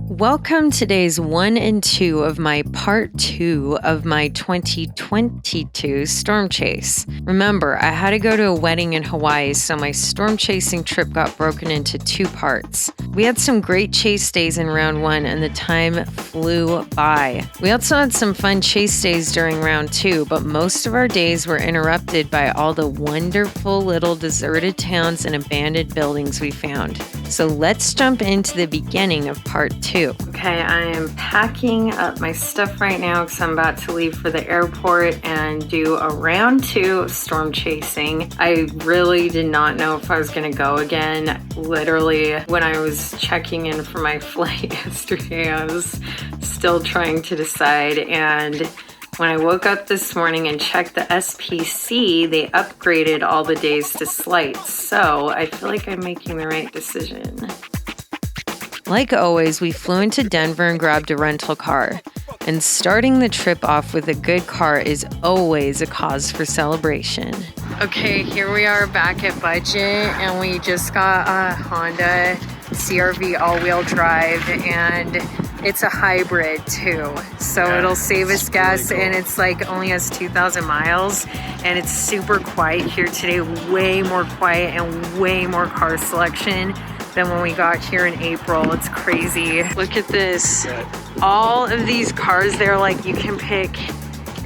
Welcome to days 1 and 2 of my part 2 of my 2022 storm chase. Remember, I had to go to a wedding in Hawaii, so my storm chasing trip got broken into 2 parts. We had some great chase days in round 1 and the time flew by. We also had some fun chase days during round 2, but most of our days were interrupted by all the wonderful little deserted towns and abandoned buildings we found. So let's jump into the beginning of part 2. Okay, I am packing up my stuff right now because I'm about to leave for the airport and do a round 2 of storm chasing. I really did not know if I was going to go again. Literally, when I was checking in for my flight yesterday, I was still trying to decide, and when I woke up this morning and checked the SPC, they upgraded all the days to slights, so I feel like I'm making the right decision. Like always, we flew into Denver and grabbed a rental car. And starting the trip off with a good car is always a cause for celebration. Okay, here we are back at budget, and we just got a Honda CR-V all-wheel drive, and it's a hybrid too. So it'll save us gas, really cool. And it's like only has 2,000 miles, and it's super quiet here today, way more quiet and way more car selection than when we got here in April. It's crazy. Look at this. All of these cars there, like you can pick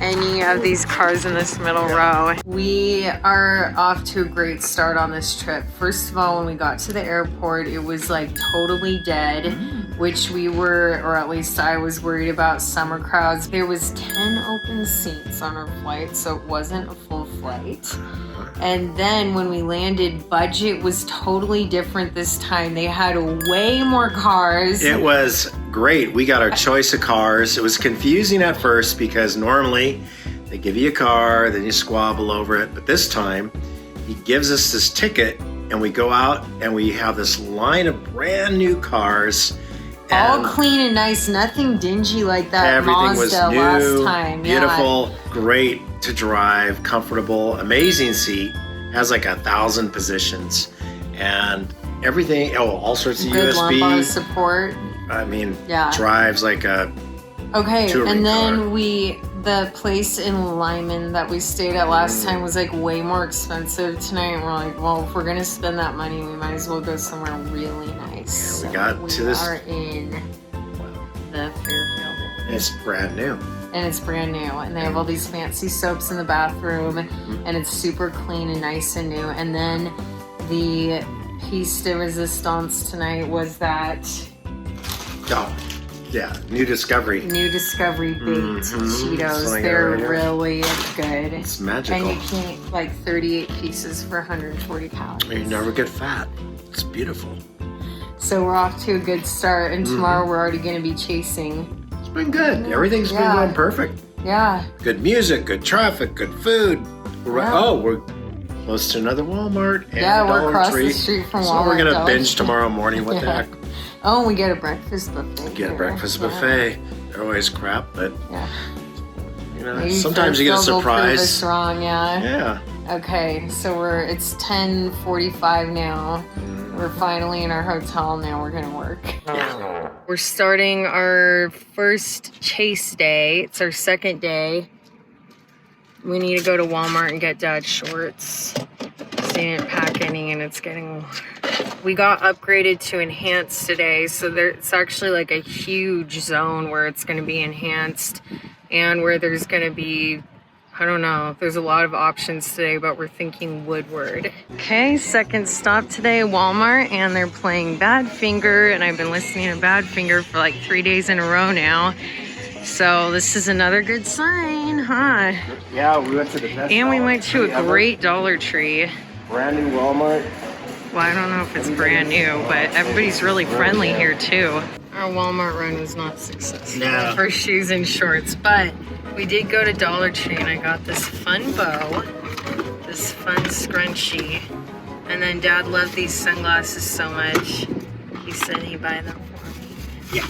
any of these cars in this middle row. We are off to a great start on this trip. First of all, when we got to the airport, it was like totally dead, which we were, or at least I was worried about summer crowds. There was 10 open seats on our flight, so it wasn't a full flight. And then when we landed, budget was totally different this time. They had way more cars. It was great. We got our choice of cars. It was confusing at first because normally they give you a car, then you squabble over it. But this time, he gives us this ticket and we go out and we have this line of brand new cars. All clean and nice, nothing dingy like that everything Mazda was new, last time. Beautiful, great to drive, comfortable, amazing seat. Has like 1,000 positions and everything. Oh, all sorts of good USB lumbar support. I mean, drives like a and then car. The place in Lyman that we stayed at last time was like way more expensive tonight. And we're like, well, if we're gonna spend that money, we might as well go somewhere really nice. Yeah, we got to this. We are in the Fairfield. It's brand new. And it's brand new, and they have all these fancy soaps in the bathroom, and it's super clean and nice and new. And then the piece de resistance tonight was that new discovery baked Cheetos. They're really good. It's magical. And you can eat like 38 pieces for 140 calories. You never get fat. It's beautiful. So we're off to a good start, and tomorrow we're already going to be chasing. It's been good. Everything's been going perfect. Yeah. Good music, good traffic, good food. We're close to another Walmart and we're across the street from Walmart. So we're going to binge tomorrow morning. What the heck? Oh, and we get a breakfast buffet. Buffet. They're always crap, but you know, maybe sometimes you get a surprise. Us wrong, Yeah. Okay, so it's 10:45 now. We're finally in our hotel now. We're gonna work. Yeah. We're starting our first chase day. It's our second day. We need to go to Walmart and get Dad shorts. So he didn't pack any, and it's getting. We got upgraded to enhanced today, so it's actually like a huge zone where it's going to be enhanced, and where there's going to be. I don't know. There's a lot of options today, but we're thinking Woodward. Okay, second stop today, Walmart, and they're playing Badfinger, and I've been listening to Badfinger for like 3 days in a row now. So this is another good sign, huh? Yeah, we went to the best. And we went to a great Dollar Tree. Brand new Walmart. Well, I don't know if it's brand new, but everybody's really friendly here too. Our Walmart run was not successful for shoes and shorts, but we did go to Dollar Tree and I got this fun bow, this fun scrunchie, and then Dad loved these sunglasses so much, he said he'd buy them for me. Yeah.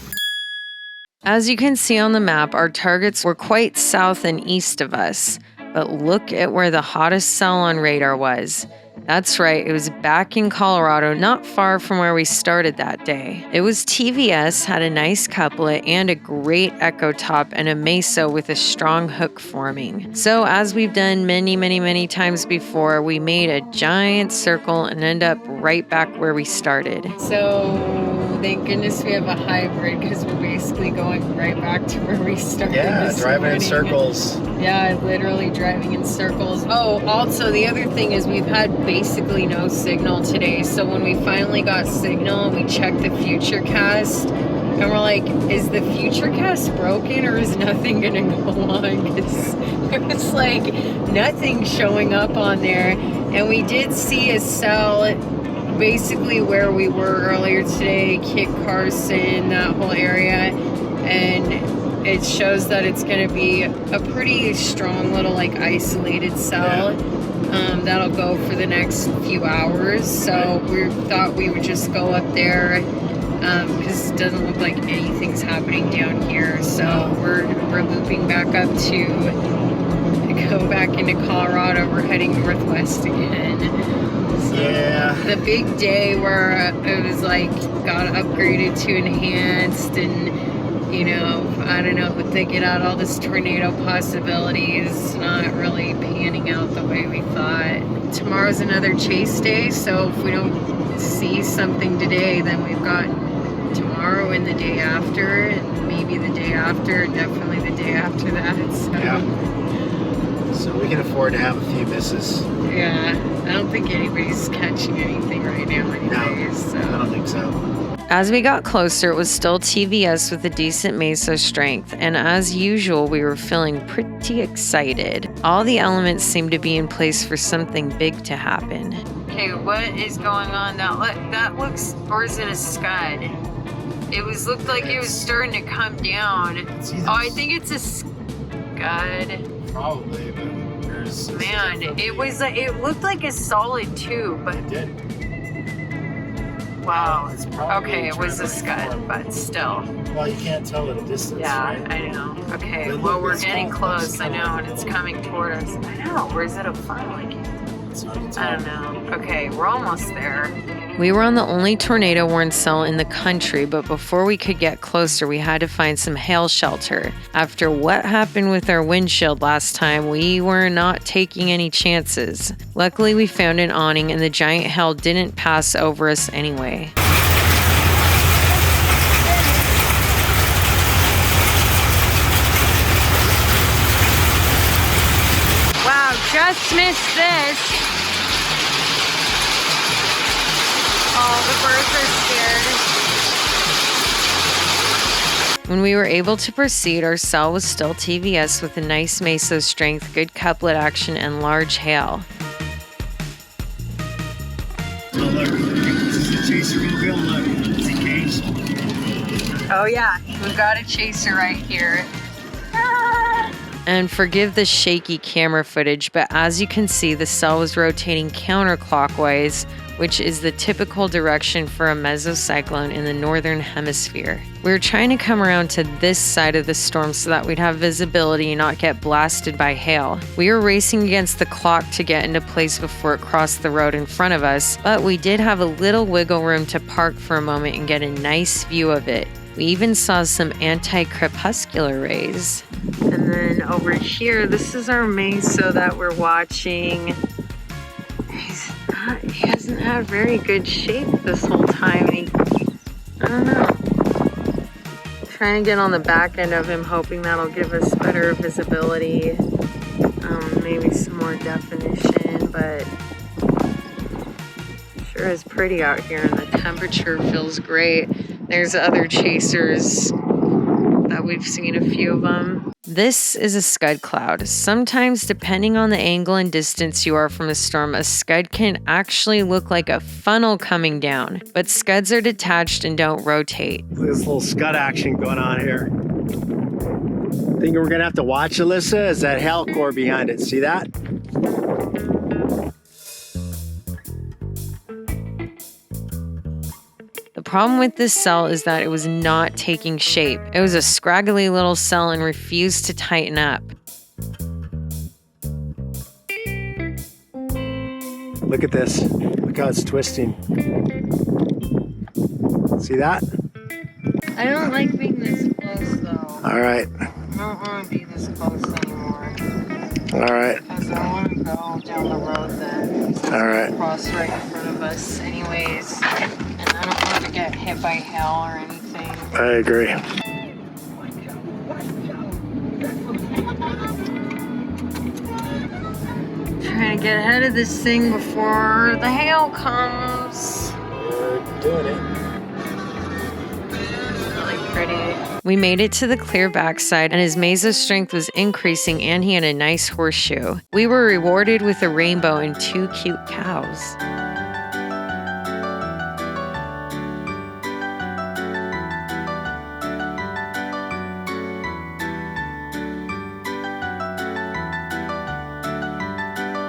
As you can see on the map, our targets were quite south and east of us, but look at where the hottest cell on radar was. That's right, it was back in Colorado, not far from where we started that day. It was TVS, had a nice couplet and a great echo top and a mesa with a strong hook forming. So as we've done many times before, we made a giant circle and end up right back where we started. So thank goodness we have a hybrid because we're basically going right back to where we started. Yeah, driving in circles. Yeah, literally driving in circles. Oh, also the other thing is we've had basically no signal today. So when we finally got signal, we checked the Futurecast and we're like, is the Futurecast broken or is nothing gonna go on? Because it was like nothing showing up on there. And we did see a cell basically where we were earlier today, Kit Carson, that whole area, and it shows that it's going to be a pretty strong little like isolated cell. That'll go for the next few hours, so we thought we would just go up there because it doesn't look like anything's happening down here, so we're looping back up to go back into Colorado. We're heading northwest again. Yeah. The big day where it was like got upgraded to enhanced and, you know, I don't know, but they get out all this tornado possibilities, not really panning out the way we thought. Tomorrow's another chase day, so if we don't see something today, then we've got tomorrow and the day after, and maybe the day after, definitely the day after that. So. Yeah. So we can afford to have a few misses. Yeah, I don't think anybody's catching anything right now anyways. No, I don't think so. As we got closer, it was still TVS with a decent meso strength, and as usual, we were feeling pretty excited. All the elements seemed to be in place for something big to happen. Okay, what is going on now? That looks, or is it a scud? It looked like it was starting to come down. Oh, I think it's a scud. Probably, but there's... Man, it looked like a solid tube, but... It did. Wow. Okay, it was a scud, but still. Well, you can't tell at a distance, Yeah, right? I know. Okay, But well, look, we're it's getting close. close, I know, and it's coming toward us. I know, or is it a funnel? I don't know. Okay, we're almost there. We were on the only tornado-warned cell in the country, but before we could get closer, we had to find some hail shelter. After what happened with our windshield last time, we were not taking any chances. Luckily, we found an awning and the giant hail didn't pass over us anyway. Wow, just missed this. Oh, the birds are scared. When we were able to proceed, our cell was still TVS with a nice meso strength, good couplet action, and large hail. Oh, look. This is the chaser reveal. Look. It's engaged. Oh yeah, we've got a chaser right here. And forgive the shaky camera footage, but as you can see, the cell was rotating counterclockwise, which is the typical direction for a mesocyclone in the northern hemisphere. We were trying to come around to this side of the storm so that we'd have visibility and not get blasted by hail. We were racing against the clock to get into place before it crossed the road in front of us, but we did have a little wiggle room to park for a moment and get a nice view of it. We even saw some anti-crepuscular rays. And then over here, this is our meso that we're watching. He hasn't had very good shape this whole time. I don't know. Trying to get on the back end of him, hoping that'll give us better visibility. Maybe some more definition, but sure is pretty out here and the temperature feels great. There's other chasers that we've seen a few of them. This is a scud cloud. Sometimes, depending on the angle and distance you are from a storm, a scud can actually look like a funnel coming down. But scuds are detached and don't rotate. This little scud action going on here. Think we're gonna have to watch, Alyssa? Is that hail core behind it? See that? The problem with this cell is that it was not taking shape. It was a scraggly little cell and refused to tighten up. Look at this. Look how it's twisting. See that? I don't like being this close though. All right. I don't want to be this close anymore. All right. Because I want to go down the road then. All right. Cross right in front of us anyways. And I don't want to get hit by hail or anything. I agree. Trying to get ahead of this thing before the hail comes. You're doing it. Really pretty. We made it to the clear backside, and his meso's strength was increasing, and he had a nice horseshoe. We were rewarded with a rainbow and 2 cute cows.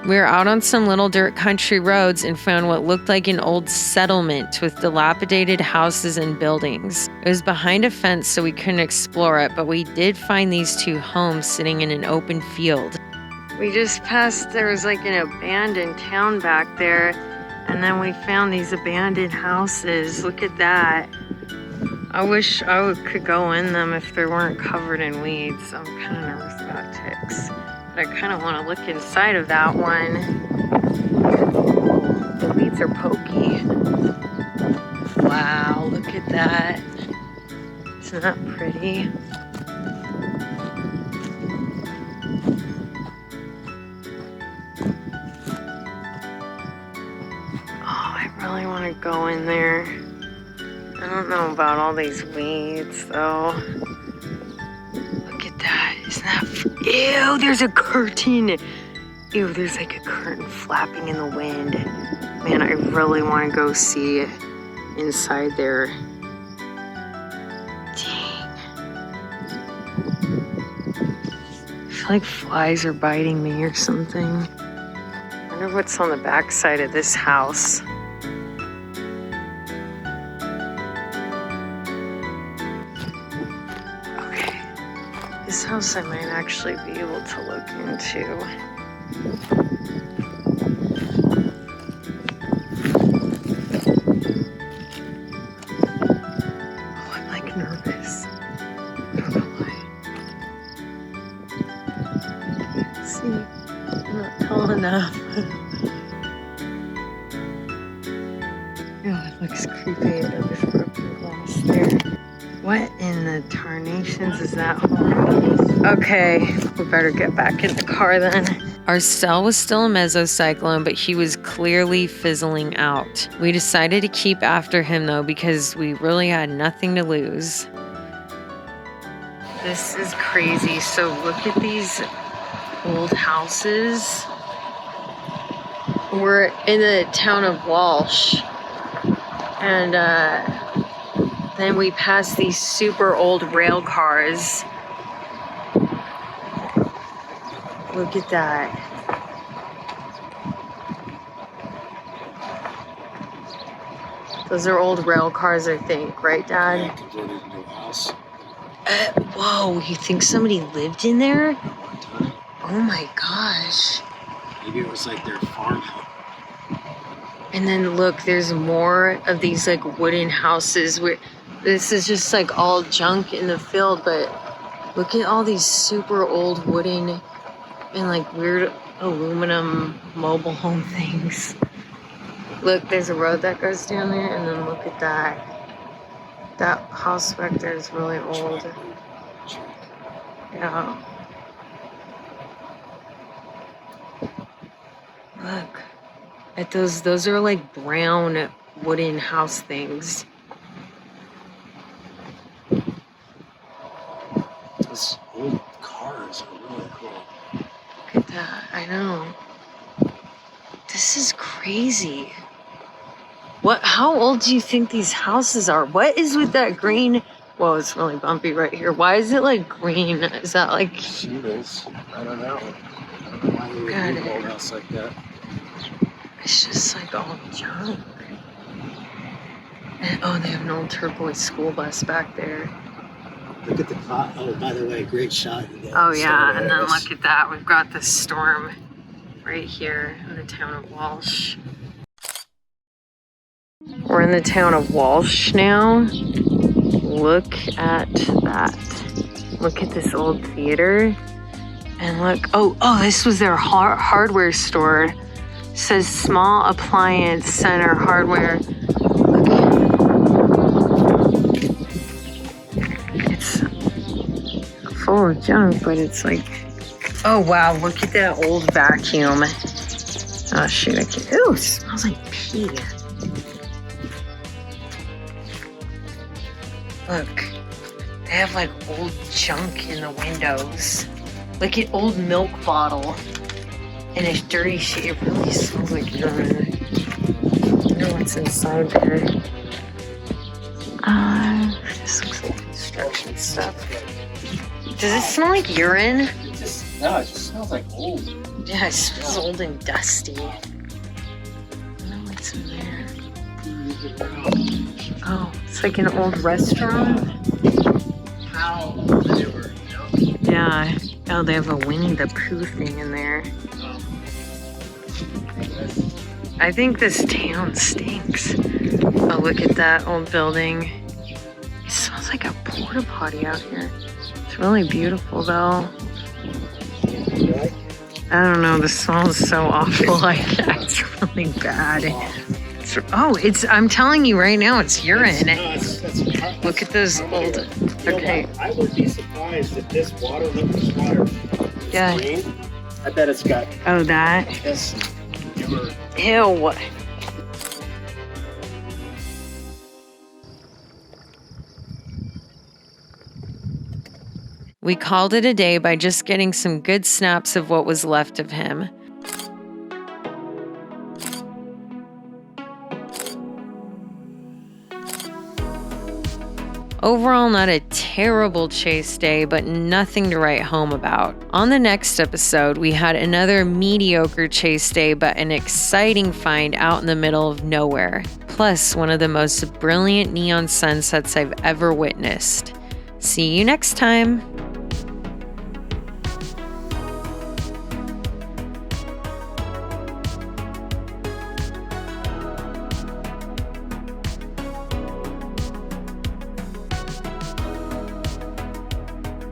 We were out on some little dirt country roads and found what looked like an old settlement with dilapidated houses and buildings. It was behind a fence, so we couldn't explore it, but we did find these 2 homes sitting in an open field. We just passed, there was like an abandoned town back there, and then we found these abandoned houses. Look at that. I wish I could go in them if they weren't covered in weeds. I'm kind of nervous about ticks. I kind of want to look inside of that one. The weeds are pokey. Wow, look at that. Isn't that pretty? Oh, I really want to go in there. I don't know about all these weeds though. Look at that. Isn't that... Ew, there's a curtain. Ew, there's like a curtain flapping in the wind. Man, I really want to go see inside there. Dang. I feel like flies are biting me or something. I wonder what's on the back side of this house. This house I might actually be able to look into. Oh, I'm like nervous. I don't know why. See, I'm not tall enough. Oh, it looks creepy. There's broken glass there. What in the tarnations is that hole? Okay, we better get back in the car then. Our cell was still a mesocyclone, but he was clearly fizzling out. We decided to keep after him though because we really had nothing to lose. This is crazy. So look at these old houses. We're in the town of Walsh. And then we pass these super old rail cars. Look at that. Those are old rail cars, I think, right, Dad? Yeah, converted into a house. Whoa, you think somebody lived in there? At one time. Oh my gosh. Maybe it was like their farmhouse. And then look, there's more of these like wooden houses where this is just like all junk in the field, but look at all these super old wooden and like weird aluminum mobile home things. Look, there's a road that goes down there, and then look at that. That house back there is really old. Yeah. Look at those are like brown wooden house things. Those old cars are really cool. Look at that. I know. This is crazy. How old do you think these houses are? What is with that green? Whoa, it's really bumpy right here. Why is it like green? Is that like... Shingles? I don't know. I don't know why they would leave an old house like that. It's just like all junk. And, oh, they have an old turquoise school bus back there. Look at the clock. Oh, by the way, great shot. Oh yeah, and then look at that. We've got the storm right here in the town of Walsh. We're in the town of Walsh now. Look at that. Look at this old theater. And look, oh, this was their hardware store. It says small appliance center hardware. It's full of junk, but it's like, oh wow, look at that old vacuum. Oh shoot, I can't, ew, it smells like pee. Look, they have like old junk in the windows. Like an old milk bottle. And it's dirty shit. It really smells like urine. I wonder what's inside there. This looks like construction stuff. Does it smell like urine? No, it just smells like old. Yeah, it smells old and dusty. I don't know what's in there. Oh, it's like an old restaurant. How they were, you know? Yeah. Oh, they have a Winnie the Pooh thing in there. I think this town stinks. Oh, look at that old building. It smells like a porta potty out here. It's really beautiful though. I don't know, the smell is so awful. It's really bad. I'm telling you right now, it's urine. Look at those old, okay. I would be surprised if this water, look, this water Yeah. green. I bet it's got Oh, that? this. Ew. We called it a day by just getting some good snaps of what was left of him. Overall, not a terrible chase day, but nothing to write home about. On the next episode, we had another mediocre chase day, but an exciting find out in the middle of nowhere. Plus, one of the most brilliant neon sunsets I've ever witnessed. See you next time.